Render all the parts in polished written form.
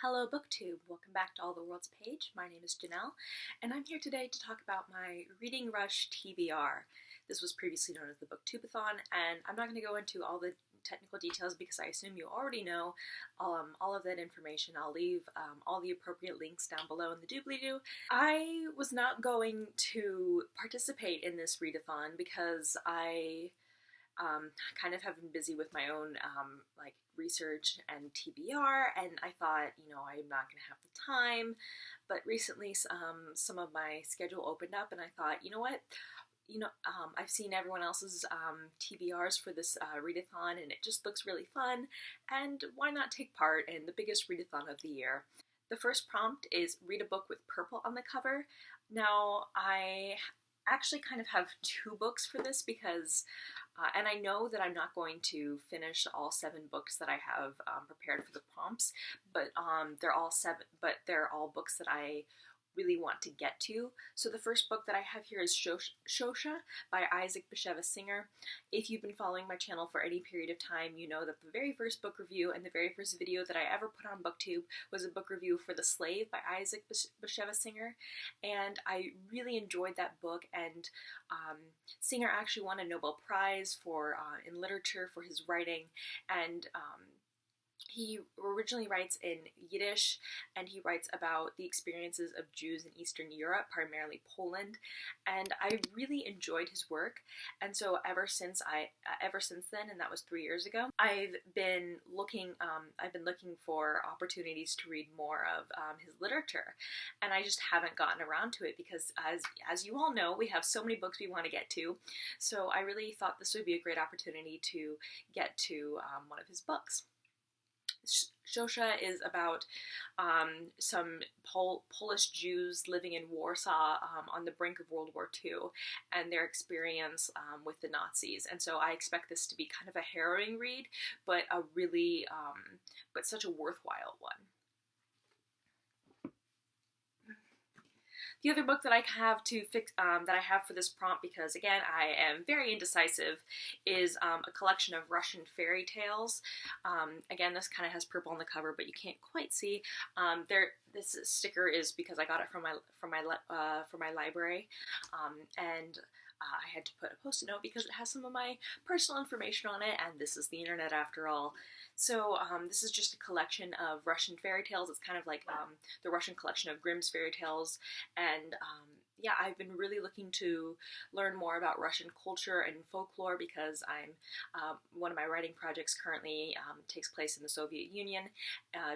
Hello BookTube, welcome back to All the World's Page. My name is Janelle, and I'm here today to talk about my Reading Rush TBR. This was previously known as the Booktubeathon, and I'm not going to go into all the technical details because I assume you already know all of that information. I'll leave all the appropriate links down below in the doobly-doo. I was not going to participate in this readathon because I kind of have been busy with my own research and TBR, and I thought, I'm not going to have the time. But recently some of my schedule opened up, and I thought, you know what, I've seen everyone else's TBRs for this readathon, and it just looks really fun, and why not take part in the biggest readathon of the year. The first prompt is read a book with purple on the cover. Now, I actually kind of have two books for this because and I know that I'm not going to finish all 7 books that I have prepared for the prompts, but they're all books that I really want to get to. So the first book that I have here is Shosha by Isaac Bashevis Singer. If you've been following my channel for any period of time, you know that the very first book review and the very first video that I ever put on BookTube was a book review for The Slave by Isaac Bashevis Singer, and I really enjoyed that book. And Singer actually won a Nobel Prize in literature for his writing, and he originally writes in Yiddish, and he writes about the experiences of Jews in Eastern Europe, primarily Poland, and I really enjoyed his work. And so ever since then, and that was 3 years ago, I've been looking for opportunities to read more of his literature, and I just haven't gotten around to it because, as you all know, we have so many books we want to get to. So I really thought this would be a great opportunity to get to one of his books. Shosha is about some Polish Jews living in Warsaw on the brink of World War II and their experience with the Nazis. And so I expect this to be kind of a harrowing read, but a really, but such a worthwhile one. The other book that I have for this prompt, because again I am very indecisive, is a collection of Russian fairy tales. Again, this kind of has purple on the cover, but you can't quite see. This sticker is because I got it from my library, and I had to put a post-it note because it has some of my personal information on it, and this is the internet after all. So this is just a collection of Russian fairy tales. It's kind of like the Russian collection of Grimm's fairy tales, and yeah, I've been really looking to learn more about Russian culture and folklore because one of my writing projects currently takes place in the Soviet Union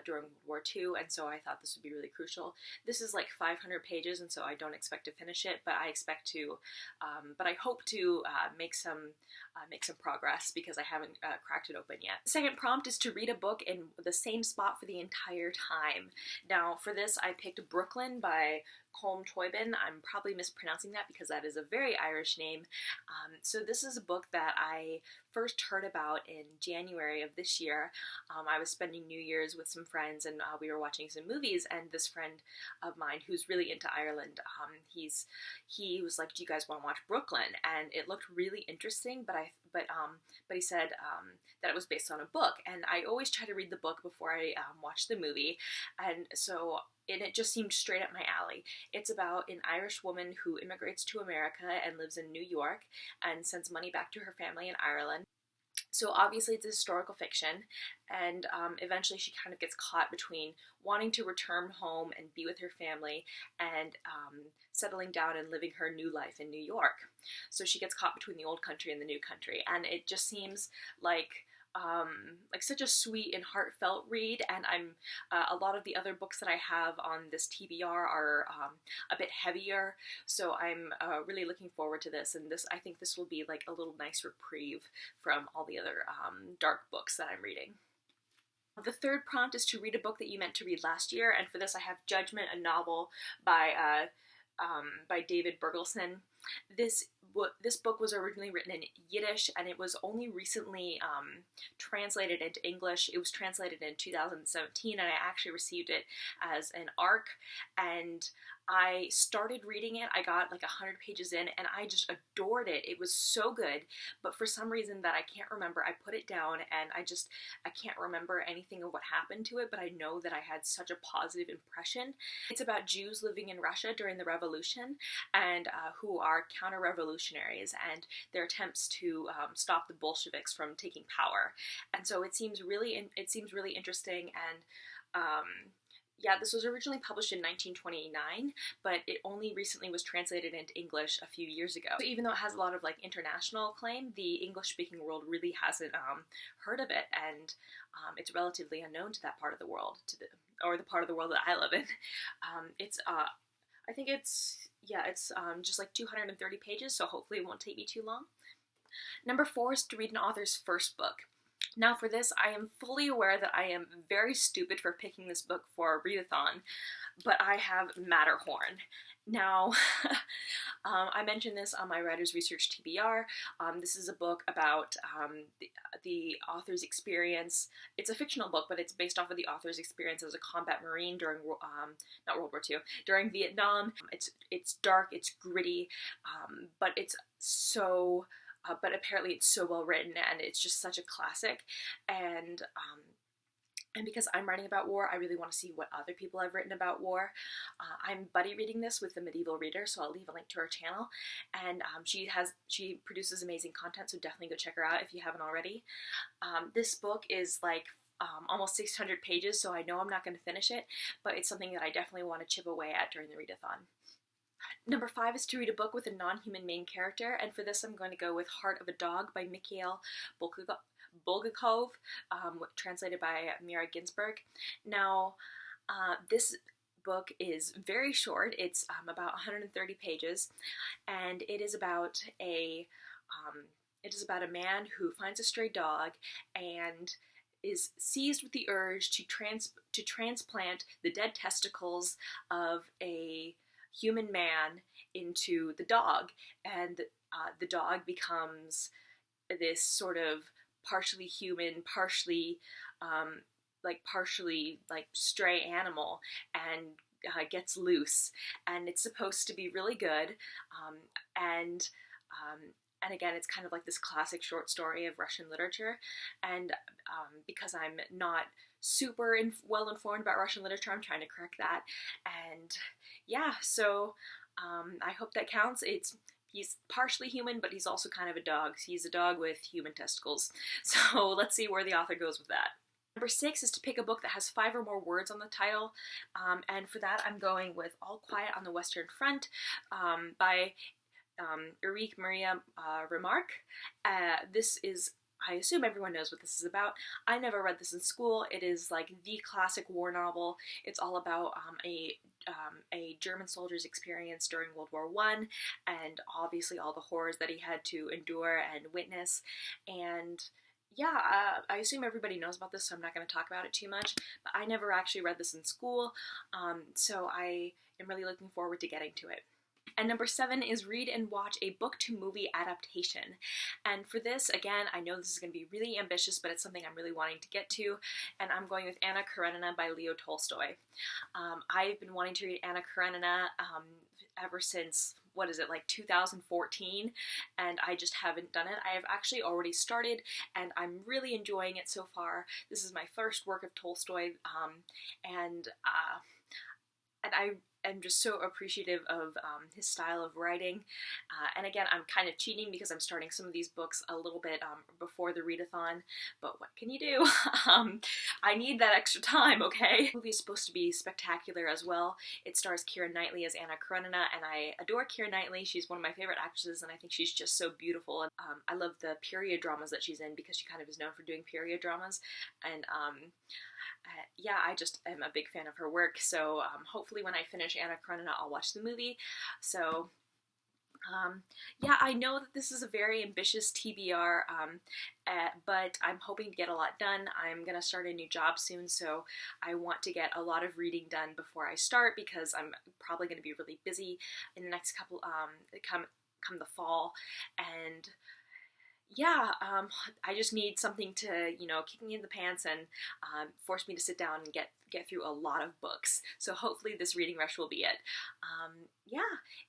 during World War II, and so I thought this would be really crucial. This is like 500 pages, and so I don't expect to finish it, but I hope to make some progress because I haven't cracked it open yet. The second prompt is to read a book in the same spot for the entire time. Now, for this, I picked Brooklyn by Colm Toibin. I'm probably mispronouncing that because that is a very Irish name. So this is a book that I first heard about in January of this year. I was spending New Year's with some friends, and we were watching some movies, and this friend of mine who's really into Ireland, he was like, do you guys want to watch Brooklyn? And it looked really interesting, but he said that it was based on a book, and I always try to read the book before I watch the movie, and it just seemed straight up my alley. It's about an Irish woman who immigrates to America and lives in New York and sends money back to her family in Ireland. So obviously it's a historical fiction, and eventually she kind of gets caught between wanting to return home and be with her family and settling down and living her new life in New York. So she gets caught between the old country and the new country, and it just seems like such a sweet and heartfelt read. And a lot of the other books that I have on this TBR are a bit heavier, so I'm really looking forward to this, and I think this will be like a little nice reprieve from all the other dark books that I'm reading. The third prompt is to read a book that you meant to read last year, and for this I have Judgement, a novel by David Bergelson. This this book was originally written in Yiddish, and it was only recently translated into English. It was translated in 2017, and I actually received it as an ARC, and I started reading it. I got like 100 pages in, and I just adored it. It was so good, but for some reason that I can't remember, I put it down, and I can't remember anything of what happened to it, but I know that I had such a positive impression. It's about Jews living in Russia during the Revolution, and who are counter-revolutionaries, and their attempts to stop the Bolsheviks from taking power. And so it seems really interesting, and yeah, this was originally published in 1929, but it only recently was translated into English a few years ago. So even though it has a lot of like international acclaim, the English-speaking world really hasn't heard of it, and it's relatively unknown to that part of the world, or the part of the world that I live in. I think it's just like 230 pages, so hopefully it won't take me too long. Number 4 is to read an author's first book. Now for this, I am fully aware that I am very stupid for picking this book for a readathon, but I have Matterhorn. Now, I mentioned this on my Writer's Research TBR. This is a book about the author's experience. It's a fictional book, but it's based off of the author's experience as a combat Marine during, not World War II, during Vietnam. It's dark, it's gritty, but it's so... but apparently it's so well written, and it's just such a classic, and because I'm writing about war, I really want to see what other people have written about war. I'm buddy reading this with the Medieval Reader, so I'll leave a link to her channel, and she produces amazing content, so definitely go check her out if you haven't already. This book is like almost 600 pages, so I know I'm not going to finish it, but it's something that I definitely want to chip away at during the readathon. Number 5 is to read a book with a non-human main character, and for this I'm going to go with Heart of a Dog by Mikhail Bulgakov, translated by Mirra Ginsburg. Now, this book is very short. It's about 130 pages, and it is about a man who finds a stray dog and is seized with the urge to transplant the dead testicles of a human man into the dog, and the dog becomes this sort of partially human, partially stray animal, and gets loose, and it's supposed to be really good, and again, it's kind of like this classic short story of Russian literature, and because I'm not super well informed about Russian literature, I'm trying to correct that, and yeah, so I hope that counts. He's partially human, but he's also kind of a dog. He's a dog with human testicles, so let's see where the author goes with that. Number 6 is to pick a book that has 5 or more words on the title, and for that I'm going with All Quiet on the Western Front by Erich, Mirra, Remarque. This is, I assume everyone knows what this is about. I never read this in school. It is like the classic war novel. It's all about a German soldier's experience during World War I, and obviously all the horrors that he had to endure and witness. And yeah, I assume everybody knows about this, so I'm not going to talk about it too much, but I never actually read this in school, so I am really looking forward to getting to it. And number 7 is read and watch a book-to-movie adaptation. And for this, again, I know this is going to be really ambitious, but it's something I'm really wanting to get to, and I'm going with Anna Karenina by Leo Tolstoy. I've been wanting to read Anna Karenina ever since, what is it, like 2014, and I just haven't done it. I have actually already started, and I'm really enjoying it so far. This is my first work of Tolstoy, and I am just so appreciative of his style of writing, and again, I'm kind of cheating because I'm starting some of these books a little bit before the readathon, but what can you do? I need that extra time, okay? The movie is supposed to be spectacular as well. It stars Keira Knightley as Anna Karenina, and I adore Keira Knightley. She's one of my favorite actresses, and I think she's just so beautiful, and I love the period dramas that she's in because she kind of is known for doing period dramas, and yeah, I just am a big fan of her work, so hopefully when I finish Anna Karenina, I'll watch the movie. So yeah, I know that this is a very ambitious TBR, but I'm hoping to get a lot done. I'm going to start a new job soon, so I want to get a lot of reading done before I start, because I'm probably going to be really busy in the next come the fall, and yeah, I just need something to, kick me in the pants and force me to sit down and get through a lot of books. So hopefully this reading rush will be it. Yeah,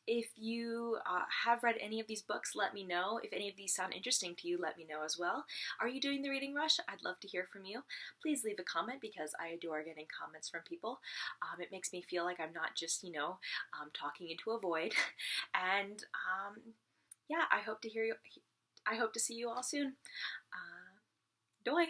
if you have read any of these books, let me know. If any of these sound interesting to you, let me know as well. Are you doing the reading rush? I'd love to hear from you. Please leave a comment because I adore getting comments from people. It makes me feel like I'm not just, talking into a void. And yeah, I hope to see you all soon. Doi!